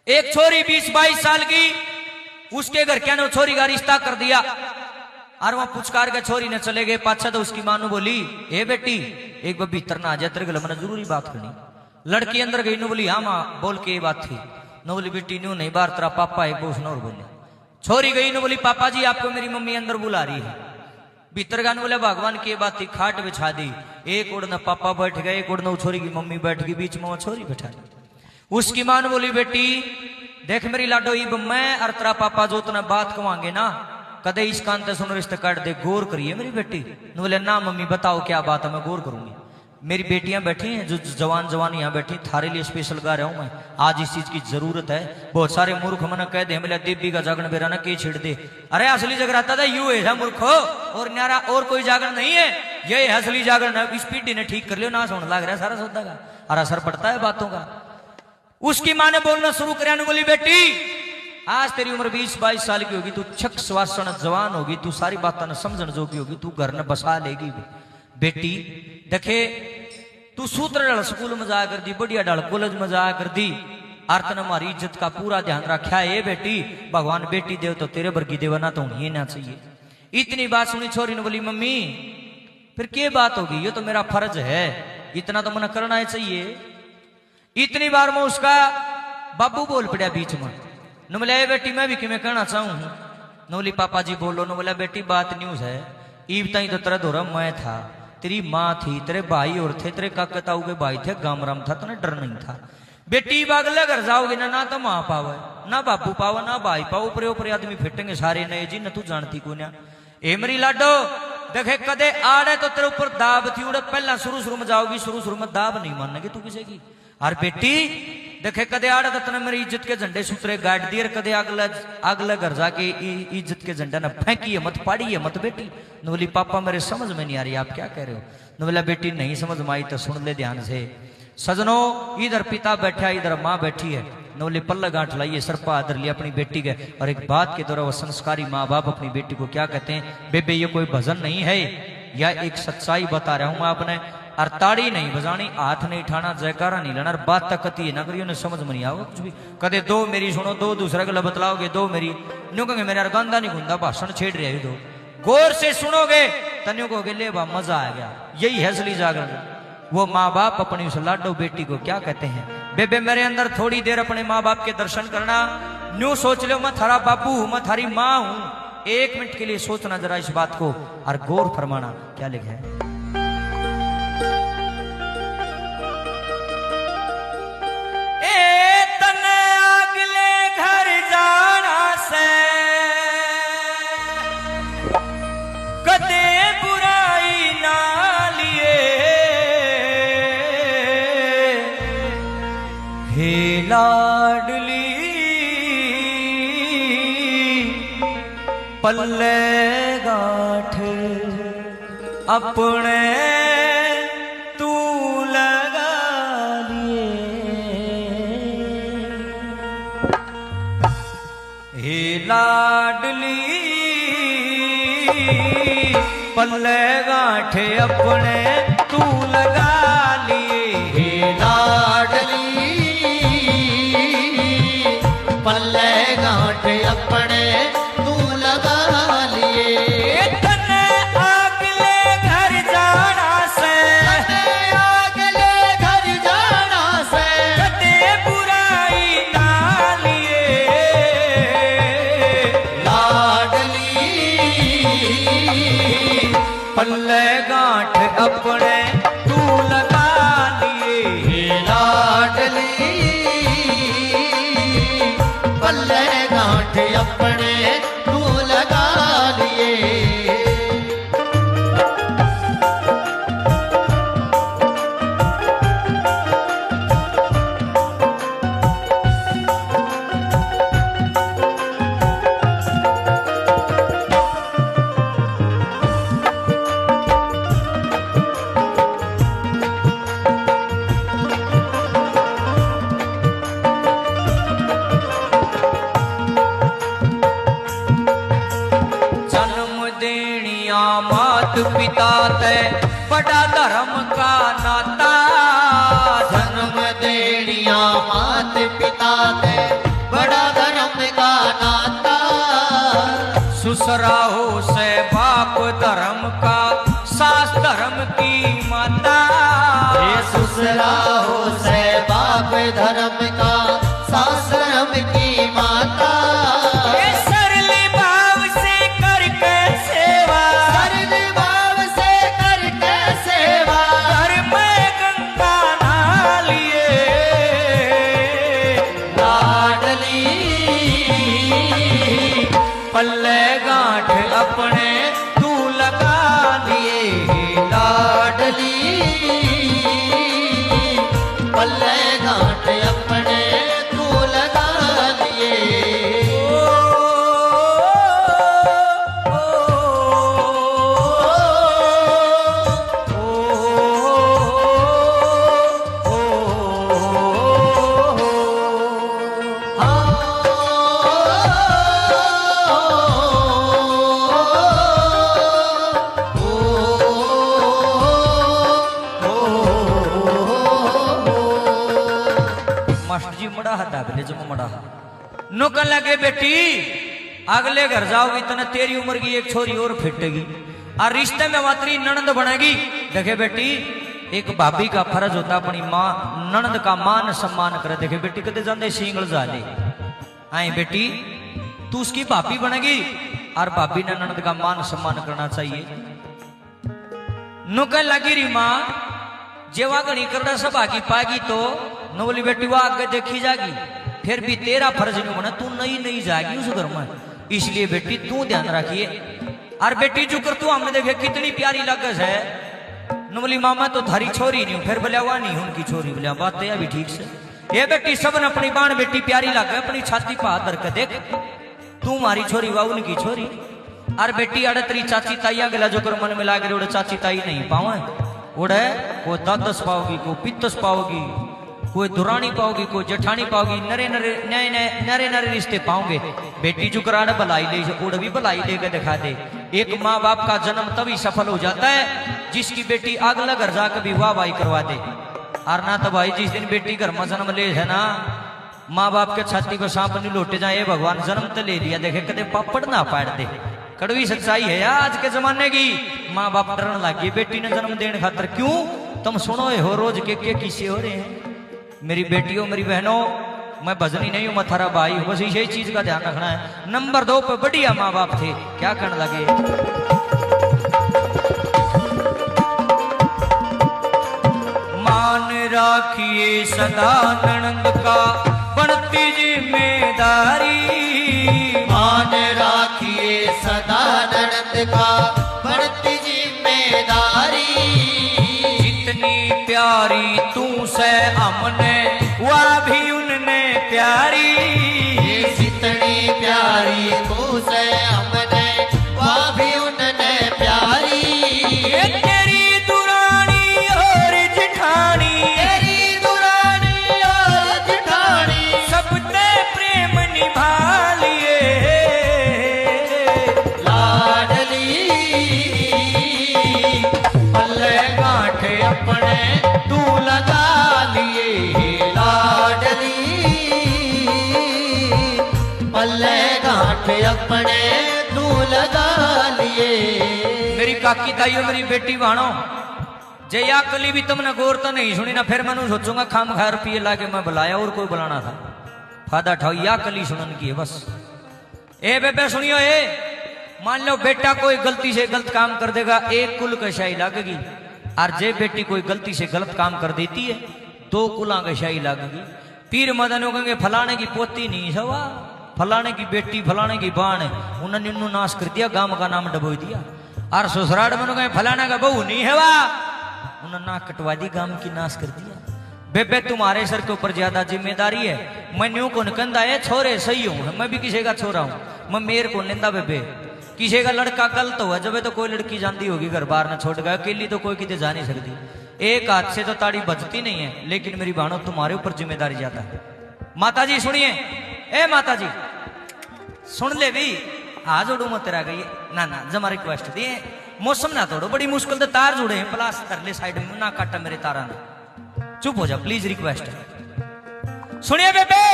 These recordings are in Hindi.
एक छोरी 20-22 साल की, उसके घर क्या ने छोरी का रिश्ता कर दिया और वहां पुचकार के छोरी ने चले गए पाछा। तो उसकी मां बोली, ए बेटी एक बार भीतर ना आ जा, तेरे गल मैंने जरूरी बात करनी। लड़की अंदर गई, नु बोली हाँ मां बोल के ये बात थी। न बोली बेटी न्यू नहीं, बार तेरा पापा है बोस न और बोले। छोरी गई, नु बोली पापा जी आपको मेरी मम्मी अंदर बुला रही है। भीतर गाने बोले भगवान की बात थी, खाट बिछा दी, एक उड़ न पापा बैठ गए, एक उड़ न छोरी की मम्मी बैठ गई, बीच में वो छोरी बैठा दी। उसकी मां ने बोली बेटी देख मेरी लाडो, इब मैं और तेरा पापा जो तना बात कवांगे ना, कदे इस कान ते सुन रिश्ते काट दे, गौर करिए मेरी बेटी। न बोले ना मम्मी बताओ क्या बात है, मैं गौर करूंगी। मेरी बेटियां बैठी हैं, जो जवान जवान यहाँ बैठी, थारे लिए स्पेशल गा रहा हूं मैं, आज इस चीज की जरूरत है। बहुत सारे मूर्ख मन कह दे मिला देवी का जागरण बेरा ना के छिड़ दे, अरे असली जगराता था यू है मूर्खो, और न्यारा और कोई जागरण नहीं है, ये असली जागरण है। इस पीढ़ी ने ठीक कर लियो ना, सुन लग रहा है सारा सौदा का, और असर पड़ता है बातों का। उसकी मां ने बोलना शुरू कर, बोली बेटी आज तेरी उम्र 20-22 साल की होगी, तू छक स्वासन जवान होगी, तू सारी बातें समझन जोगी होगी, तू घर न बसा लेगी। बेटी देखे तू सूत्र डाल स्कूल में जाया कर दी, बढ़िया डाल कॉलेज में जाया कर दी, आर्तन हमारी इज्जत का पूरा ध्यान रखा है। बेटी भगवान बेटी देव तो तेरे वर्गी देव ना, तो ये ना चाहिए। इतनी बात सुनी छोरी ने बोली मम्मी फिर क्या बात होगी, ये तो मेरा फर्ज है, इतना तो मना करना ही चाहिए। इतनी बार में उसका बाबू बोल पड़ा बीच में, न बोला बेटी मैं भी किमें कहना चाहूं। न बोली पापा जी बोलो। न बोला बेटी बात न्यूज है, ईब ताई तो तेरा धोरा मैं था, तेरी माँ थी, तेरे भाई और थे, तेरे काका ताऊ के भाई थे, गामराम था, तो डर नहीं था। बेटी बागले घर जाओगे ना, ना तो माँ पावे ना बापू पावे ना भाई पाओ, ऊपरे ऊपरे आदमी फिटेंगे सारे नए जी, न तू जानती को ना। ए मेरी लाडो देखे कदे आड़े तो तेरे ऊपर दाब थी उड़े, पहला शुरू में जाओगी, शुरू में दाब नहीं मानेगी तू किसी की। और बेटी देखे कदे आड़े तो तने मेरी इज्जत के झंडे सूत्रे गाड़ दिए, कदे अगले घर जाके इज्जत के झंडे न फेंकी मत, पाड़ी है मत बेटी। न बोली पापा मेरे समझ में नहीं आ रही आप क्या कह रहे हो। न बोला बेटी नहीं समझ में आई तो सुन ले ध्यान से। सजनों इधर पिता बैठा है, इधर माँ बैठी है। न बोले पल्ला गांठ लाइए, सरपा आदर लिया अपनी बेटी के। और एक बात के दौरान वो संस्कारी माँ बाप अपनी बेटी को क्या कहते हैं, बेबे ये कोई भजन नहीं है, यह एक सच्चाई बता रहा हूं मैं आपने। और ताड़ी नहीं बजानी, हाथ नहीं उठाना, जयकारा नहीं लेना, और बात तक कती है ना करियो, समझ में नहीं आओ कुछ भी। कदे दो मेरी सुनो, दो दूसरे को बतलाओगे, दो मेरी न्यू कहेंगे मेरा गंदा नहीं गुंदा भाषण छेड़ रहे दो, गौर से सुनोगे तन्यू कहोगे ले बा मजा आ गया। यही है असली जागरण। वो माँ बाप अपनी उस लाडो बेटी को क्या कहते हैं, बेबे मेरे अंदर थोड़ी देर अपने माँ बाप के दर्शन करना। न्यू सोच लो मैं थारा बापू हूं, मैं थारी माँ हूं, 1 मिनट के लिए सोचना जरा इस बात को और गौर फरमाना। क्या लिखा है, लाडली पल्ले गाठ अपने तू लगा लिए, हे लाडली पल्ले गाठ अपने तू लगा लिए, हे लाडली पल्ले गांठ अपने तू लगा लिए। तने अगले घर जाना से, तने अगले घर जाना से, कदे बुराई ना लिए, लाडली पल्ले गांठ अपने तू लगा लिए, लाडली पल्ले गांठ अपने तू लगा लिए। पिता ते बड़ा धर्म का नाता, जन्म देनिया मात पिता ते दूसरा हो से बाप धर्म का सास धर्म की माता। ये ससुरा हो से बाप धर्म का सास धर्म की माता। ये सरली भाव से करके सेवा, सरल भाव से करके सेवा, घर में गंगा नालिए लाडली पल्ले गांठ अपने तू लगा लिए। लाडली पल्ले गांठ अपने तू लगा लिए। मास्टर जी मड़ा हता बेले जब मड़ा नौकन लगे बेटी अगले घर जाओगी तो तेरी उम्र की एक छोरी और फिटेगी और रिश्ते में मात्री ननद बनेगी। देखे बेटी एक भाभी का फर्ज होता अपनी माँ ननद का मान सम्मान करे। देखे बेटी कदे जाते सिंगल जाले आई बेटी तू उसकी भाभी बनेगी और भाभी ने ननद का मान सम्मान करना चाहिए। नौकन लगी री माँ जेवा गणी करना सब आगी पागी तो न बोली बेटी वो आगे देखी जागी फिर भी तेरा फर्ज नहीं बना तू नहीं नहीं जाएगी उस घर में। इसलिए बेटी तू ध्यान रखिए। और बेटी जो कर तू हमने देखे कितनी प्यारी लगस है। न बोली मामा तो थारी छोरी नहीं फिर बोलिया हुआ नहीं उनकी छोरी बोलिया बात है अभी ठीक से। ये बेटी सबन अपनी बाण बेटी प्यारी लगे अपनी छाती पर हाथ धर के देख तू मारी छोरी वा उनकी छोरी। और बेटी अड़े तेरी चाची ताइया गला जो कर मन में लागे उड़े चाची ताई नहीं पावे उड़े कोई दादस पाओगी कोई पित्तस पाओगी कोई दुरानी पाओगी कोई जेठानी पाओगी नरे नरे नए नए नरे नरे रिश्ते पाओगे। बेटी जो कराने भलाई ले उड़ भी भलाई लेके दिखा दे। एक माँ बाप का जन्म तभी सफल हो जाता है जिसकी बेटी अगला घर जाकर भी वाह वाही करवा दे। और ना तो भाई जिस दिन बेटी घर में जन्म ले है ना माँ बाप के छाती को सांप नहीं लौटे जाए भगवान जन्म तो ले लिया देखे कदे पापड़ ना पाड़ दे। कड़वी सच्चाई है आज के जमाने की। माँ बाप डरने लगी बेटी ने जन्म देने खातर। क्यों तुम सुनो हो रोज के किस्से हो रहे हैं। मेरी बेटियों मेरी बहनों मैं भजनी नहीं हूं मैं थारा भाई हूं बस यही चीज का ध्यान रखना है। नंबर 2 पे बढ़िया माँ बाप थे क्या करने लगे। मान राखिए सदा ननद का बढ़ती जिम्मेदारी। मान राखिए सदा ननद का बढ़ती जिम्मेदारी। जितनी प्यारी तू से हमने वह भी उनने प्यारी। जितनी प्यारी तू से हमने वह भी उनने प्यारी। तेरी दुरानी और जेठानी तेरी दुरानी और जेठानी सबने प्रेम निभा लिए। लाडली पल्ले गांठ अपने तू लगा लिए। लाडली पल्ले गांठ अपने तू लगा लिए। मेरी काकी ताइयों मेरी बेटी बहनों जे या कली भी तुमने गौर तो नहीं सुनी ना फिर मैं सोचूंगा खाम खा रुपये लाके मैं बुलाया और कोई बुलाना था फायदा उठाओ या कली सुनन की है बस। ए बेबे सुनियो ए मान लो बेटा कोई गलती से गलत काम कर देगा एक कुल का शाही लगेगी। और जे बेटी कोई गलती से गलत काम कर देती है 2 कुला का शाही लगेगी। पीर मदन हो कहेंगे फलाने की पोती नहीं सवा फलाने की बेटी फलाने की बाण उन्होंने इन्नू नाश कर दिया गांव का नाम डबो दिया। और ससुराल में कहे फलाना का बहू नहीं है वाह उन्होंने नाक कटवा दी गांव की नाश कर दिया। बेबे तुम्हारे सर के ऊपर ज्यादा जिम्मेदारी है। मैं न्यू को निकंदा है छोरे सही हूं मैं भी किसी का छोरा हूं मैं मेरे को निंदा बेबे किसी का लड़का गलत हुआ जब तो कोई लड़की जानती होगी घर बार न छोड़ गया अकेली तो कोई कितने जा नहीं सकती। एक हाथ से तो ताड़ी बजती नहीं है लेकिन मेरी बहनों तुम्हारे ऊपर जिम्मेदारी ज्यादा है। माता जी सुनिए ए माता जी सुन ले भी आज उड़ू मत तेरा गई ना ना जमा रिक्वेस्ट दिए मौसम ना तोड़ो बड़ी मुश्किल से तार जुड़े हैं प्लास तरले साइड में ना काटा मेरे तारा ने चुप हो जा प्लीज रिक्वेस्ट। सुनिए बेबे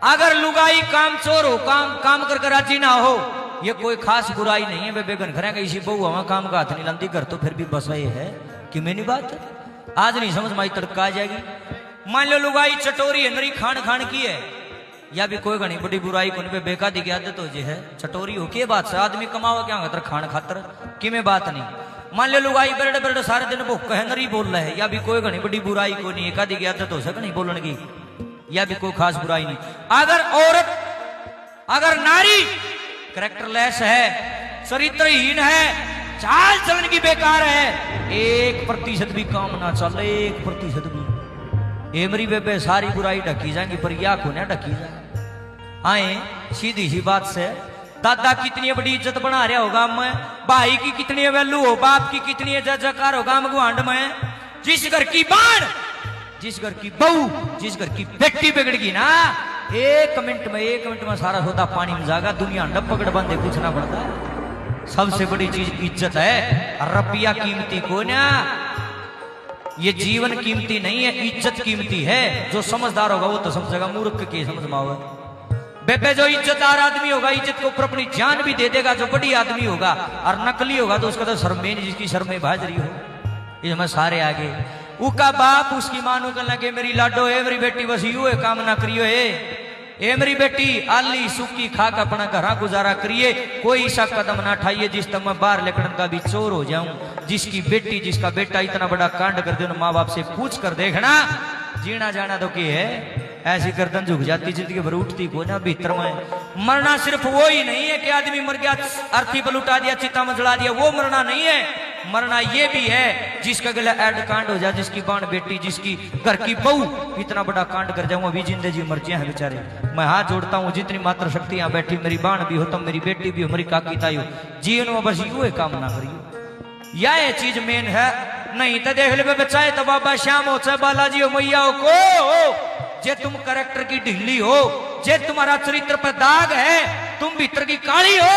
अगर लुगाई काम चोर हो काम कर राजी ना हो ये कोई खास बुराई नहीं है। बेगन घर इसी बहू हवा काम का हाथ नहीं लाती घर तो फिर भी बस ये है कि मेरी बात आज नहीं समझ माई तड़का आ जाएगी। मान लो लुगाई चटोरी है नरी खान खान की है या भी कोई घनी बड़ी बुराई को बेकादी की आदत हो जे है चटोरी हो के बात से आदमी कमावा क्या खातर खान खातर कि में बात नहीं। मान लो लुगाई बरड़ बरड़ सारे दिन भूख है नरी बोल रहा है या भी कोई घनी बड़ी बुराई को नहीं एकादी की आदत हो सके नहीं बोलने की या भी कोई खास बुराई नहीं। अगर औरत अगर नारी कैरेक्टरलेस है चरित्रहीन है चाल चलन की बेकार है 1% भी काम ना चले 1% भी एमरी बेबे सारी बुराई ढकी जाएंगी पर या को ना ढकी जाए। आए सीधी सी बात से दादा कितनी बड़ी इज्जत बना रहा होगा मैं भाई की कितनी वैल्यू हो बाप की कितनी जयकार होगा हम गुआंड में जिस घर की बाण जिस घर की बहू जिस घर की बेटी बिगड़गी ना 1 मिनट में सारा सौदा पानी में जाएगा दुनिया अंडा पकड़ बंदे कुछ ना पड़ता। सबसे बड़ी चीज इज्जत है रुपया कीमती को ना ये जीवन कीमती नहीं है इज्जत कीमती है। जो समझदार होगा वो तो समझेगा मूर्ख के समझ में आओगे बेबे जो इज्जतदार आदमी होगा इज्जत के ऊपर अपनी जान भी दे देगा। जो बड़ी आदमी होगा और नकली होगा तो उसका तो शर्मे नहीं जिसकी शर्मे भाजरी हो इसमें सारे आगे उसका बाप उसकी मानो कर लगे मेरी लाडो है मेरी बेटी बस यू है काम ना करियो ए मेरी बेटी आली सूखी खा का अपना घरा गुजारा करिए कोई सा कदम ना उठाइए जिस तक मैं बाहर लेकर का भी चोर हो जाऊं। जिसकी बेटी जिसका बेटा इतना बड़ा कांड कर दे माँ बाप से पूछ कर देखना जीना जाना तो क्या है ऐसी गर्दन झुक जाती जिंदगी भर उठती को ना भीतर में। मरना सिर्फ वो ही नहीं है कि आदमी मर गया अर्थी पर उठा दिया चिता में जला दिया वो मरना नहीं है। मरना ये भी है जिसका गला ऐड कांड हो जाए जिसकी बाण बेटी जिसकी घर की बहू इतना बड़ा कांड कर जाऊं अभी जिंदे जी मर्जियां हैं बेचारे। मैं हाथ जोड़ता हूँ जितनी मात्र शक्ति यहाँ बैठी मेरी बाण भी हो तुम मेरी बेटी भी हो मेरी काकी ताई हो जीवन में बस यू काम ना करियो या ये चीज मेन है। नहीं तो देख ले बच्चा तो बाबा श्याम हो चाहे बालाजी हो मैया हो को जे तुम कैरेक्टर की ढीली हो जे तुम्हारा चरित्र पर दाग है तुम भीतर की काली हो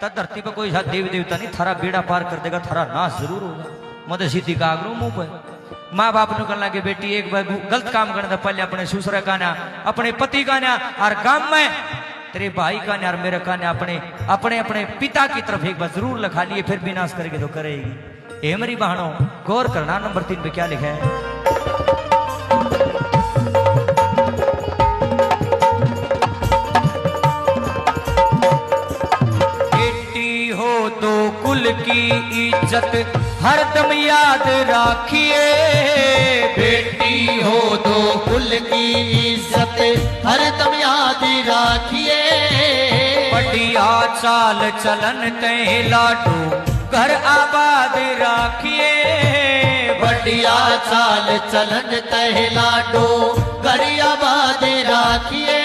तो धरती पर कोई देवी देवता नहीं थारा बेड़ा पार कर देगा थारा नाश जरूर होगा। मत सीधी कागरू मुंह पर माँ बाप ने कहना कि बेटी एक बार गलत काम करने पहले अपने ससुर का ना अपने पति का ना और गांव में तेरे भाई का ना और मेरे का ना अपने अपने अपने पिता की तरफ एक बार जरूर लिखा लिए फिर विनाश करेगी तो करेगी। ए मेरी बहनों गौर करना नंबर 3 पे क्या लिखा है। तो कुल की इज्जत हरदम याद राखिए बेटी हो तो कुल की इज्जत हरदम याद राखिए। बढ़िया चाल चलन तय लाडो घर आबाद राखिए बढ़िया चाल चलन तय लाडो घर आबाद राखिए।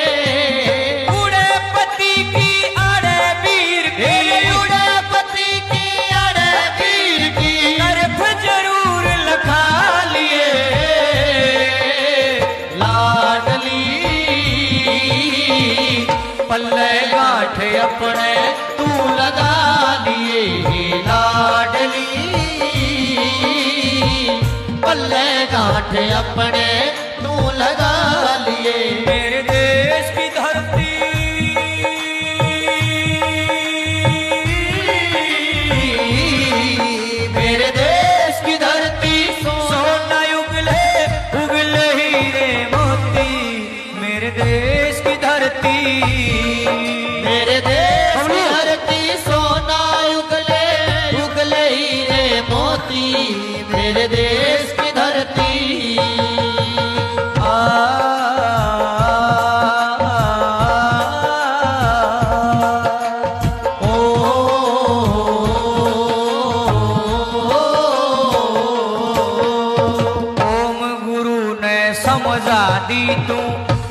उड़े पति की अरे वीर की जरूर लखा लिए लाडली पल्ले गांठ अपने तू लगा लिए लाडली पल्ले गांठ अपने तू लगा लिए। मेरे देश की धरती मेरे देश की धरती सोना उगले उगले हीरे मोती मेरे देश की धरती मेरे देश की धरती सोना उगले उगले हीरे मोती मेरे देश की धरती। समझा दी तू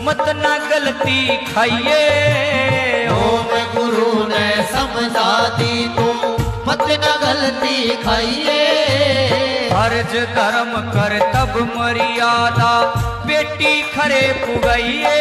मत ना गलती खाइए ओम गुरु ने समझा दी तू मत ना गलती खाइए। फर्ज धर्म कर तब मर्यादा बेटी खरे पुगइए